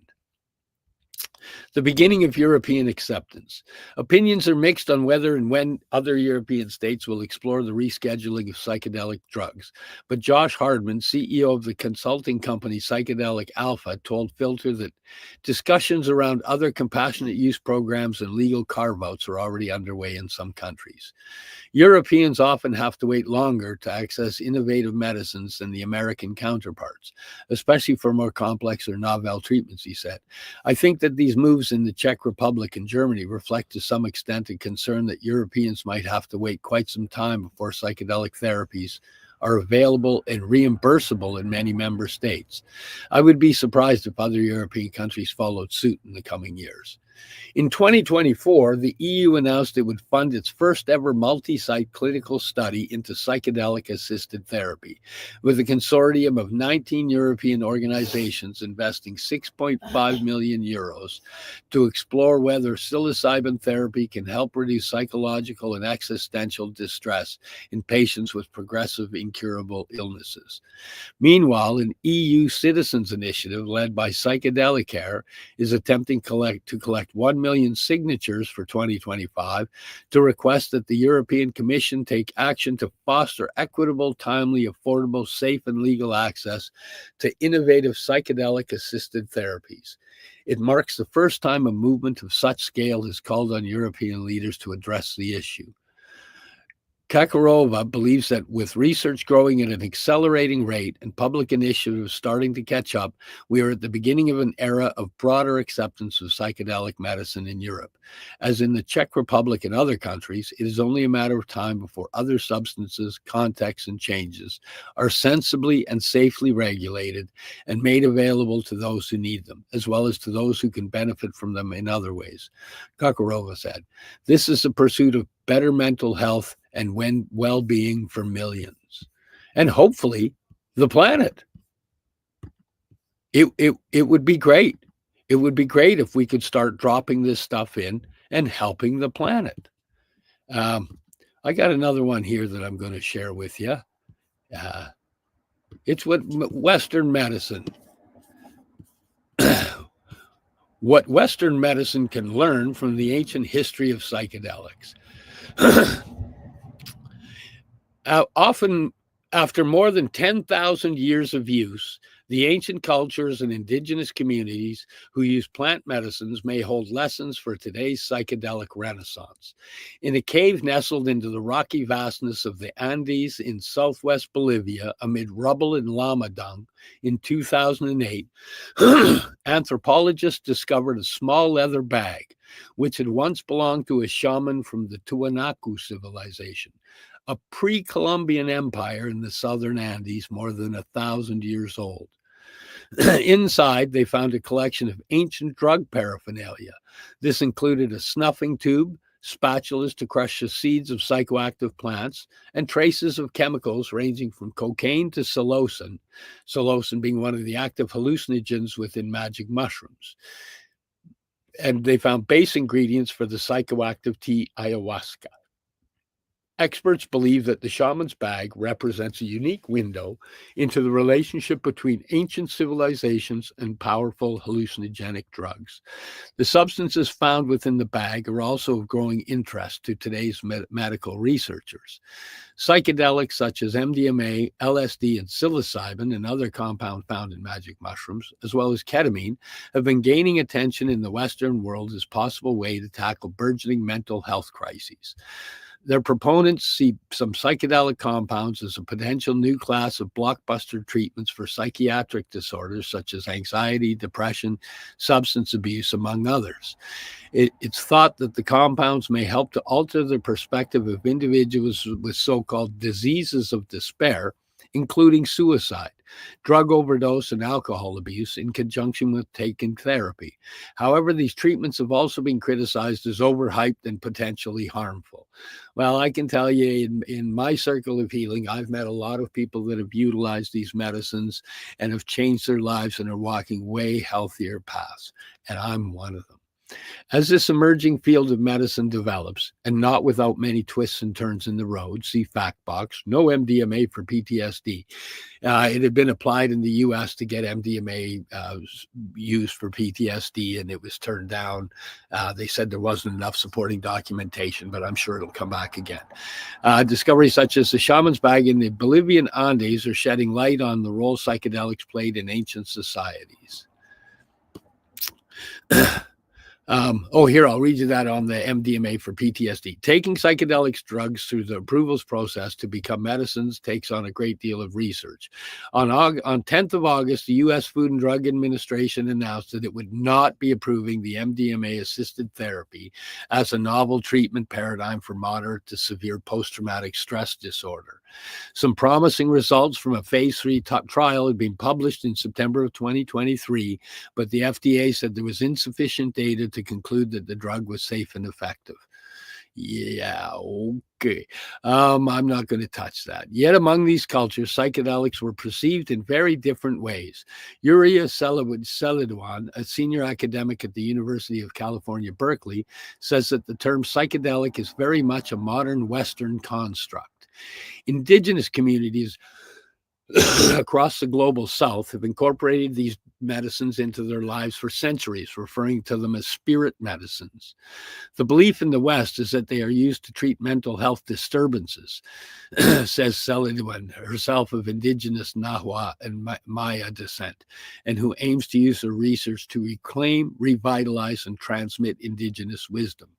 The beginning of European acceptance. Opinions are mixed on whether and when other European states will explore the rescheduling of psychedelic drugs. But Josh Hardman, CEO of the consulting company Psychedelic Alpha, told Filter that discussions around other compassionate use programs and legal carve-outs are already underway in some countries. Europeans often have to wait longer to access innovative medicines than the American counterparts, especially for more complex or novel treatments, he said. I think that these moves in the Czech Republic and Germany reflect to some extent a concern that Europeans might have to wait quite some time before psychedelic therapies are available and reimbursable in many member states. I would be surprised if other European countries followed suit in the coming years. In 2024, the EU announced it would fund its first ever multi-site clinical study into psychedelic-assisted therapy, with a consortium of 19 European organizations investing 6.5 million euros to explore whether psilocybin therapy can help reduce psychological and existential distress in patients with progressive incurable illnesses. Meanwhile, an EU citizens initiative led by Psychedelic Care is attempting to collect 1 million signatures for 2025 to request that the European Commission take action to foster equitable, timely, affordable, safe, and legal access to innovative psychedelic-assisted therapies. It marks the first time a movement of such scale has called on European leaders to address the issue. Kakarova believes that with research growing at an accelerating rate and public initiatives starting to catch up, we are at the beginning of an era of broader acceptance of psychedelic medicine in Europe. As in the Czech Republic and other countries, it is only a matter of time before other substances, contexts, and changes are sensibly and safely regulated and made available to those who need them, as well as to those who can benefit from them in other ways. Kakarova said, "This is the pursuit of better mental health and well-being for millions, and hopefully the planet." It would be great. It would be great if we could start dropping this stuff in and helping the planet. I got another one here that I'm going to share with you. It's what Western medicine, what Western medicine can learn from the ancient history of psychedelics. Often, after more than 10,000 years of use, the ancient cultures and indigenous communities who use plant medicines may hold lessons for today's psychedelic renaissance. In a cave nestled into the rocky vastness of the Andes in southwest Bolivia, amid rubble and llama dung, in 2008, anthropologists discovered a small leather bag, which had once belonged to a shaman from the Tiwanaku civilization, a pre-Columbian empire in the southern Andes, more than 1,000 years old. Inside, they found a collection of ancient drug paraphernalia. This included a snuffing tube, spatulas to crush the seeds of psychoactive plants, and traces of chemicals ranging from cocaine to psilocin, psilocin being one of the active hallucinogens within magic mushrooms. And they found base ingredients for the psychoactive tea ayahuasca. Experts believe that the shaman's bag represents a unique window into the relationship between ancient civilizations and powerful hallucinogenic drugs. The substances found within the bag are also of growing interest to today's medical researchers. Psychedelics such as MDMA, LSD, and psilocybin, and other compounds found in magic mushrooms, as well as ketamine, have been gaining attention in the Western world as possible way to tackle burgeoning mental health crises. Their proponents see some psychedelic compounds as a potential new class of blockbuster treatments for psychiatric disorders such as anxiety, depression, substance abuse, among others. It's thought that the compounds may help to alter the perspective of individuals with so-called diseases of despair, including suicide, drug overdose, and alcohol abuse in conjunction with taking therapy. However, these treatments have also been criticized as overhyped and potentially harmful. Well, I can tell you in my circle of healing, I've met a lot of people that have utilized these medicines and have changed their lives and are walking way healthier paths. And I'm one of them. As this emerging field of medicine develops, and not without many twists and turns in the road, see fact box, no MDMA for PTSD. It had been applied in the U.S. to get MDMA used for PTSD, and it was turned down. They said there wasn't enough supporting documentation, but I'm sure it'll come back again. Discoveries such as the shaman's bag in the Bolivian Andes are shedding light on the role psychedelics played in ancient societies. Here, I'll read you that on the MDMA for PTSD. Taking psychedelics drugs through the approvals process to become medicines takes on a great deal of research. On 10th of August, the U.S. Food and Drug Administration announced that it would not be approving the MDMA-assisted therapy as a novel treatment paradigm for moderate to severe post-traumatic stress disorder. Some promising results from a phase 3 trial had been published in September of 2023, but the FDA said there was insufficient data to conclude that the drug was safe and effective. Yeah, okay. I'm not going to touch that. Yet among these cultures, psychedelics were perceived in very different ways. Uriah Selidwan, a senior academic at the University of California, Berkeley, says that the term psychedelic is very much a modern Western construct. Indigenous communities across the global South have incorporated these medicines into their lives for centuries, referring to them as spirit medicines. The belief in the West is that they are used to treat mental health disturbances, says Selidwan, herself of indigenous Nahua and Maya descent, and who aims to use her research to reclaim, revitalize, and transmit indigenous wisdom.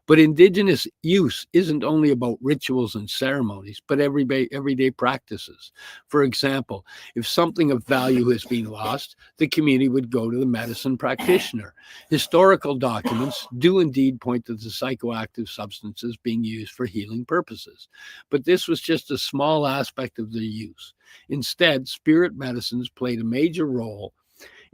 But indigenous use isn't only about rituals and ceremonies, but everyday practices. For example, if something of value has been lost, the community would go to the medicine practitioner. Historical documents do indeed point to the psychoactive substances being used for healing purposes, but this was just a small aspect of their use. Instead, spirit medicines played a major role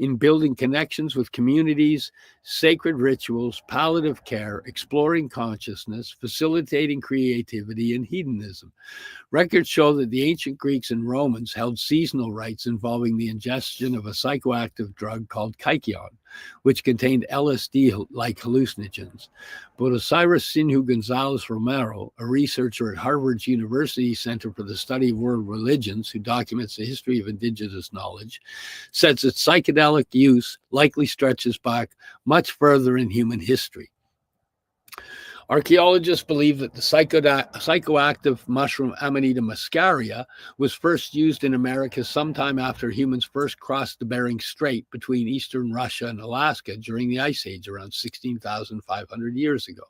in building connections with communities, sacred rituals, palliative care, exploring consciousness, facilitating creativity, and hedonism. Records show that the ancient Greeks and Romans held seasonal rites involving the ingestion of a psychoactive drug called kykeon, which contained LSD-like hallucinogens. But Osiris Sinhu Gonzalez Romero, a researcher at Harvard's University Center for the Study of World Religions, who documents the history of indigenous knowledge, says that psychedelic use likely stretches back much further in human history. Archaeologists believe that the psychoactive mushroom Amanita muscaria was first used in America sometime after humans first crossed the Bering Strait between eastern Russia and Alaska during the Ice Age around 16,500 years ago.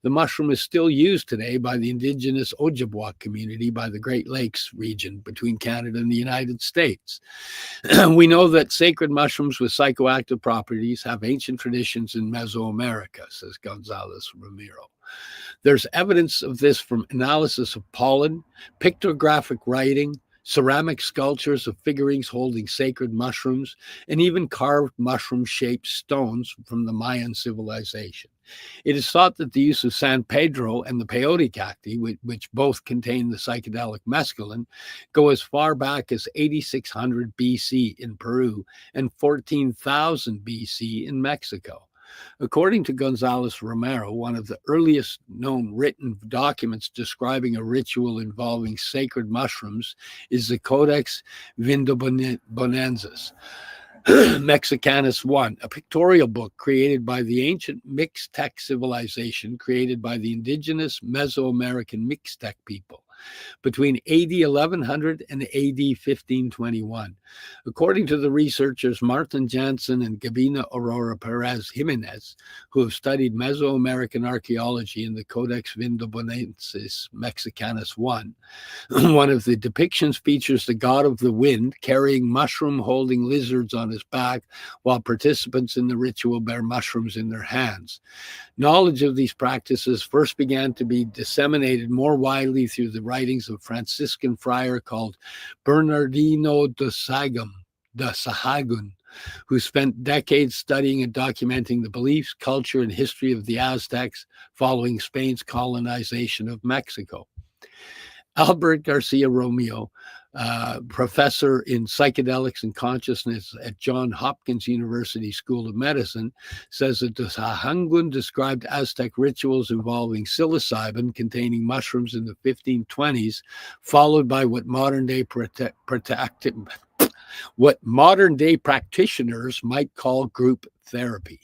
The mushroom is still used today by the indigenous Ojibwa community by the Great Lakes region between Canada and the United States. We know that sacred mushrooms with psychoactive properties have ancient traditions in Mesoamerica, says Gonzalez Romero. There's evidence of this from analysis of pollen, pictographic writing, ceramic sculptures of figurines holding sacred mushrooms, and even carved mushroom-shaped stones from the Mayan civilization. It is thought that the use of San Pedro and the peyote cacti, which both contain the psychedelic mescaline, go as far back as 8600 BC in Peru and 14,000 BC in Mexico. According to González Romero, one of the earliest known written documents describing a ritual involving sacred mushrooms is the Codex Vindobonensis Mexicanus I, a pictorial book created by the ancient Mixtec civilization created by the indigenous Mesoamerican Mixtec people between AD 1100 and AD 1521. According to the researchers Martin Jansen and Gabina Aurora Perez Jimenez, who have studied Mesoamerican archaeology in the Codex Vindobonensis Mexicanus I, one of the depictions features the god of the wind carrying mushroom-holding lizards on his back, while participants in the ritual bear mushrooms in their hands. Knowledge of these practices first began to be disseminated more widely through the writings of a Franciscan friar called Bernardino de Sahagún, who spent decades studying and documenting the beliefs, culture, and history of the Aztecs following Spain's colonization of Mexico. Albert Garcia Romeo, professor in psychedelics and consciousness at Johns Hopkins University School of Medicine, says that the Sahagún described Aztec rituals involving psilocybin containing mushrooms in the 1520s, followed by what modern day practitioners might call group therapy.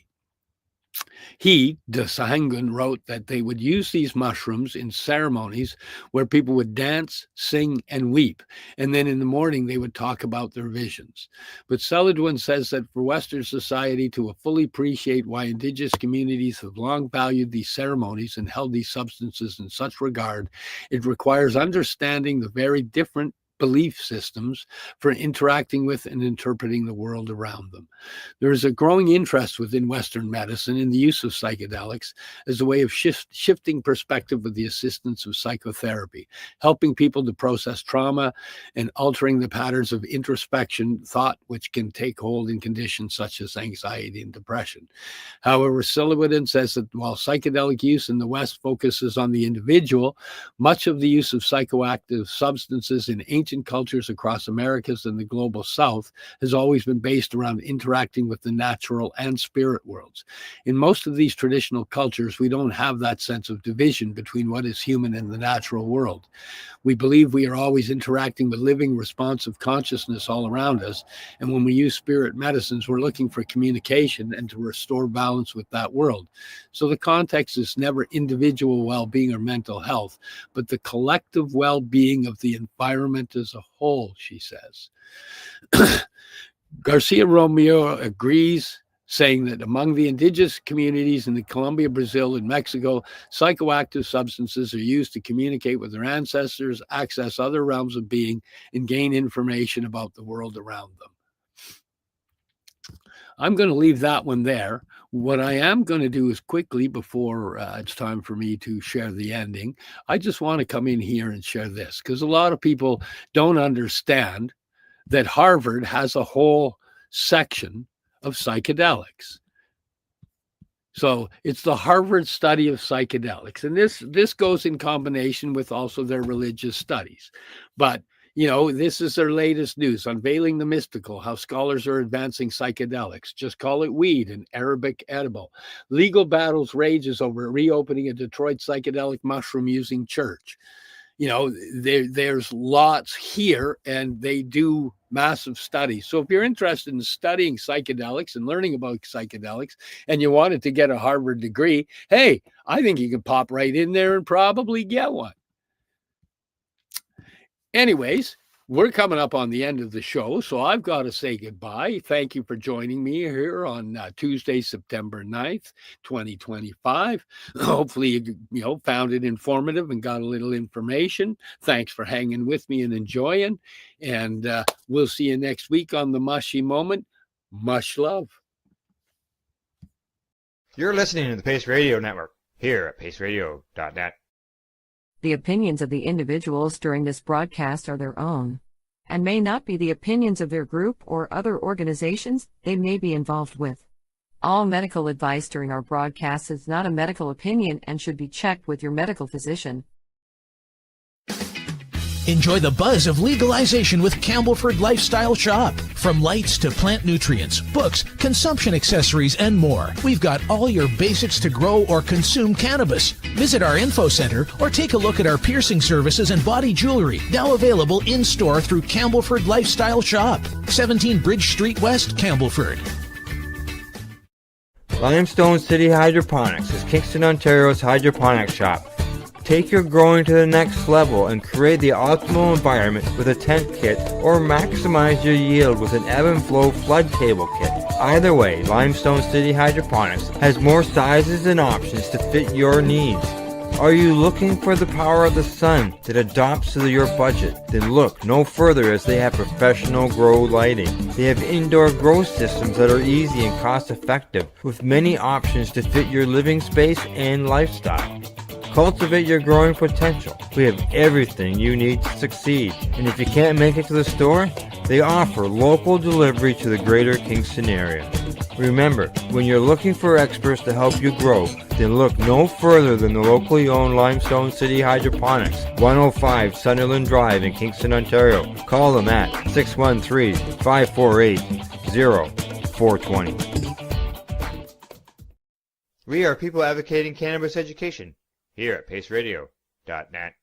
He, de Sahagún, wrote that they would use these mushrooms in ceremonies where people would dance, sing, and weep, and then in the morning they would talk about their visions. But Celadwin says that for Western society to fully appreciate why indigenous communities have long valued these ceremonies and held these substances in such regard, it requires understanding the very different belief systems for interacting with and interpreting the world around them. There is a growing interest within Western medicine in the use of psychedelics as a way of shifting perspective with the assistance of psychotherapy, helping people to process trauma and altering the patterns of introspection thought which can take hold in conditions such as anxiety and depression. However, Celadwin says that while psychedelic use in the West focuses on the individual, much of the use of psychoactive substances in ancient cultures across Americas and the global South has always been based around interacting with the natural and spirit worlds. In most of these traditional cultures, we don't have that sense of division between what is human and the natural world. We believe we are always interacting with living, responsive consciousness all around us, and when we use spirit medicines, we're looking for communication and to restore balance with that world. So the context is never individual well-being or mental health, but the collective well-being of the environment as a whole, she says. Garcia Romeo agrees, saying that among the indigenous communities in the Colombia, Brazil, and Mexico, psychoactive substances are used to communicate with their ancestors, access other realms of being, and gain information about the world around them. I'm going to leave that one there. What I am going to do is quickly, before it's time for me to share the ending, I just want to come in here and share this, because a lot of people don't understand that Harvard has a whole section of psychedelics. So it's the Harvard study of psychedelics. And this goes in combination with also their religious studies. But you know, this is their latest news, unveiling the mystical, how scholars are advancing psychedelics. Just call it weed, an Arabic edible. Legal battles rages over reopening a Detroit psychedelic mushroom-using church. You know, there's lots here, and they do massive studies. So if you're interested in studying psychedelics and learning about psychedelics, and you wanted to get a Harvard degree, hey, I think you could pop right in there and probably get one. Anyways, we're coming up on the end of the show, so I've got to say goodbye. Thank you for joining me here on Tuesday, September 9th, 2025. Hopefully, you found it informative and got a little information. Thanks for hanging with me and enjoying. And we'll see you next week on the Mushie Moment. Much love. You're listening to the Pace Radio Network here at paceradio.net. The opinions of the individuals during this broadcast are their own, and may not be the opinions of their group or other organizations they may be involved with. All medical advice during our broadcast is not a medical opinion and should be checked with your medical physician. Enjoy the buzz of legalization with Campbellford Lifestyle Shop. From lights to plant nutrients, books, consumption accessories, and more, we've got all your basics to grow or consume cannabis. Visit our info center or take a look at our piercing services and body jewelry, now available in-store through Campbellford Lifestyle Shop, 17 Bridge Street West, Campbellford. Limestone City Hydroponics is Kingston, Ontario's hydroponics shop. Take your growing to the next level and create the optimal environment with a tent kit, or maximize your yield with an ebb and flow flood table kit. Either way, Limestone City Hydroponics has more sizes and options to fit your needs. Are you looking for the power of the sun that adapts to your budget? Then look no further, as they have professional grow lighting. They have indoor grow systems that are easy and cost effective, with many options to fit your living space and lifestyle. Cultivate your growing potential. We have everything you need to succeed. And if you can't make it to the store, they offer local delivery to the greater Kingston area. Remember, when you're looking for experts to help you grow, then look no further than the locally owned Limestone City Hydroponics, 105 Sunderland Drive in Kingston, Ontario. Call them at 613-548-0420. We are people advocating cannabis education here at paceradio.net.